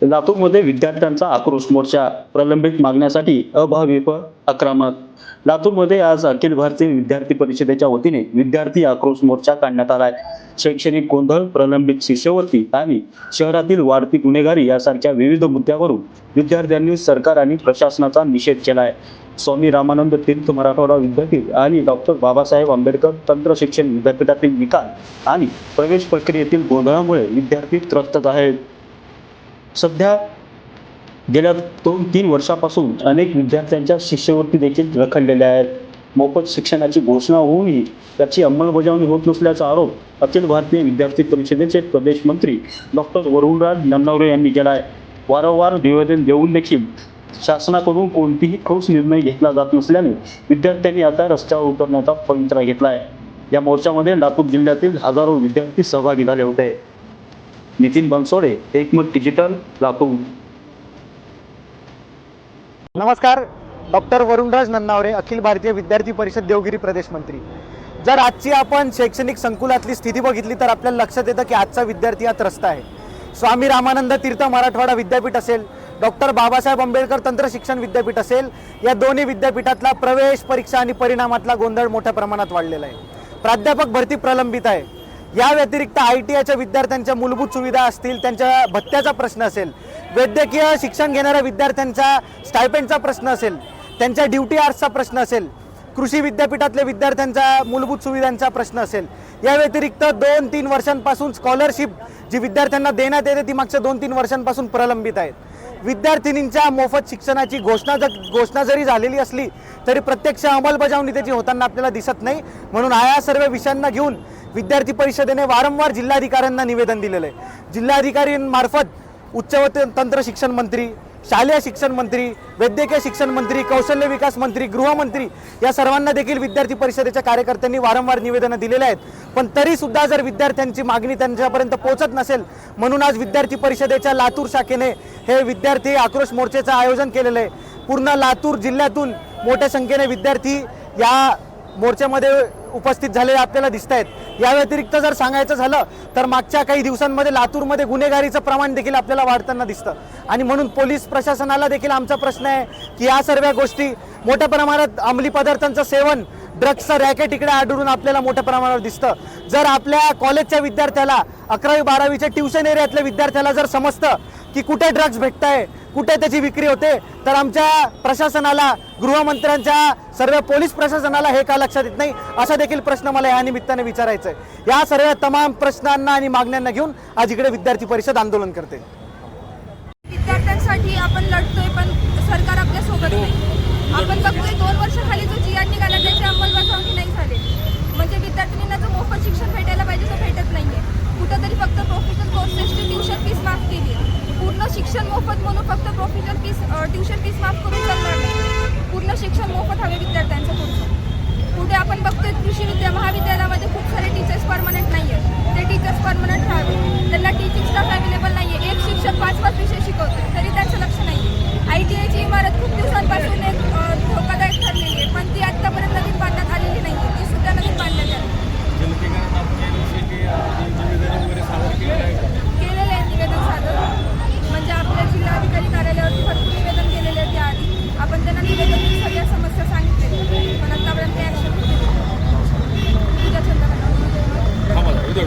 लातूरमध्ये विद्यार्थ्यांचा आक्रोश मोर्चा, प्रलंबित मागण्यासाठी अभाविप आक्रमक. लातूरमध्ये आज अखिल भारतीय विद्यार्थी परिषदेच्या वतीने विद्यार्थी आक्रोश मोर्चा काढण्यात आलाय. शैक्षणिक गोंधळ, प्रलंबित शिष्यवृत्ती आणि शहरातील वाढती गुन्हेगारी यासारख्या विविध मुद्द्यावरून विद्यार्थ्यांनी सरकार आणि प्रशासनाचा निषेध केलाय. स्वामी रामानंद तीर्थ मराठवाडा विद्यापीठ आणि डॉक्टर बाबासाहेब आंबेडकर तंत्र शिक्षण विद्यापीठातील निकाल आणि प्रवेश प्रक्रियेतील गोंधळामुळे विद्यार्थी त्रस्त आहेत. सध्या गेल्या 2-3 वर्षापासून अनेक विद्यार्थ्यांच्या शिष्यवृत्ती देखील रखडलेल्या आहेत. मोफत शिक्षणाची घोषणा होऊनही त्याची अंमलबजावणी होत नसल्याचा आरोप अखिल भारतीय विद्यार्थी परिषदेचे प्रदेश मंत्री डॉक्टर वरुणराज नन्नावरे यांनी केला आहे. वारंवार निवेदन देऊन देखील शासनाकडून कोणतीही ठोस निर्णय घेतला जात नसल्याने विद्यार्थ्यांनी आता रस्त्यावर उतरण्याचा पवित्रा घेतला आहे. या मोर्चामध्ये लातूर जिल्ह्यातील हजारो विद्यार्थी सहभागी झाले होते. नितीन बनसोडे, एकमत डिजिटल, लातूर. नमस्कार. डॉक्टर वरुणराज नन्नावरे, अखिल भारतीय विद्यार्थी परिषद देवगिरी प्रदेश मंत्री. जर आजची आपण शैक्षणिक संकुलातली स्थिती बघितली तर आपल्याला लक्षात येतं की आजचा विद्यार्थी हा त्रस्त आहे. स्वामी रामानंद तीर्थ मराठवाडा विद्यापीठ असेल, डॉक्टर बाबासाहेब आंबेडकर तंत्र शिक्षण विद्यापीठ असेल, या दोन्ही विद्यापीठातला प्रवेश परीक्षा आणि परिणामातला गोंधळ मोठ्या प्रमाणात वाढलेला आहे. प्राध्यापक भरती प्रलंबित आहे. या व्यतिरिक्त ITIच्या विद्यार्थ्यांच्या मूलभूत सुविधा असतील, त्यांच्या भत्त्याचा प्रश्न असेल, वैद्यकीय शिक्षण घेणाऱ्या विद्यार्थ्यांचा स्टायपेंडचा प्रश्न असेल, त्यांच्या ड्युटी आर्सचा प्रश्न असेल, कृषी विद्यापीठातल्या विद्यार्थ्यांचा मूलभूत सुविधांचा प्रश्न असेल, या व्यतिरिक्त 2-3 वर्षांपासून स्कॉलरशिप जी विद्यार्थ्यांना देण्यात येते ती मागच्या 2-3 वर्षांपासून प्रलंबित आहेत. विद्यार्थिनींच्या मोफत शिक्षणाची घोषणा जरी झालेली असली तरी प्रत्यक्ष अंमलबजावणी त्याची होताना आपल्याला दिसत नाही. म्हणून या सर्व विषयांना घेऊन विद्यार्थी परिषदेने वारंवार जिल्हाधिकाऱ्यांना निवेदन दिलेलं आहे. जिल्हाधिकाऱ्यांमार्फत उच्च व तंत्र शिक्षण मंत्री, शालेय शिक्षण मंत्री, वैद्यकीय शिक्षण मंत्री, कौशल्य विकास मंत्री, गृहमंत्री या सर्वांना देखील विद्यार्थी परिषदेच्या कार्यकर्त्यांनी वारंवार निवेदनं दिलेले आहेत. पण तरी सुद्धा जर विद्यार्थ्यांची मागणी त्यांच्यापर्यंत पोहोचत नसेल म्हणून आज विद्यार्थी परिषदेच्या लातूर शाखेने हे विद्यार्थी आक्रोश मोर्चाचं आयोजन केलेलं आहे. पूर्ण लातूर जिल्ह्यातून मोठ्या संख्येने विद्यार्थी या मोर्चामध्ये उपस्थित झालेले आपल्याला दिसत आहेत. या व्यतिरिक्त जर सांगायचं झालं तर मागच्या काही दिवसांमध्ये लातूरमध्ये गुन्हेगारीचं प्रमाण देखील आपल्याला वाढताना दिसतं. आणि म्हणून पोलीस प्रशासनाला देखील आमचा प्रश्न आहे की या सर्व गोष्टी मोठ्या प्रमाणात अंमली पदार्थांचं सेवन, ड्रग्सचं रॅकेट इकडे आढळून आपल्याला मोठ्या प्रमाणावर दिसतं. जर आपल्या कॉलेजच्या विद्यार्थ्याला 11वी-12वीच्या ट्युशन एरियातल्या विद्यार्थ्याला जर समजतं की कुठे ड्रग्स भेटताय, कुठे त्याची विक्री होते, तर आमच्या प्रशासनाला, गृहमंत्र्यांच्या, सर्व पोलीस प्रशासनाला हे का लक्षात येत नाही, असा देखील प्रश्न मला या निमित्ताने विचारायचा आहे. या सर्व तमाम प्रश्नांना आणि मागण्यांना घेऊन आज इकडे विद्यार्थी परिषद आंदोलन करते. विद्यार्थ्यांसाठी आपण लढतोय पण सरकार आपल्या सोबत नाही. आपण बघतोय 2 वर्षाखाली जो GR निघाला त्याची अंमलबजावणी नाही झाली. म्हणजे विद्यार्थ्यांना जो मोफत शिक्षण भेटायला पाहिजे तो भेटत नाहीये. कुठंतरी फक्त प्रोफेशनल कोर्सेसची ट्युशन फीस माफ केली. पूर्ण शिक्षण मोफत म्हणून फक्त प्रोफेशनल फीस, ट्युशन फीस माफ करून चालणार नाही. पूर्ण शिक्षण मोफत हवे विद्यार्थ्यांचं पुढचं. पुढे आपण बघतोय कृषी महाविद्यालयामध्ये खूप सारे टीचर्स परमनंट नाही आहेत. ते टीचर्स परमनंट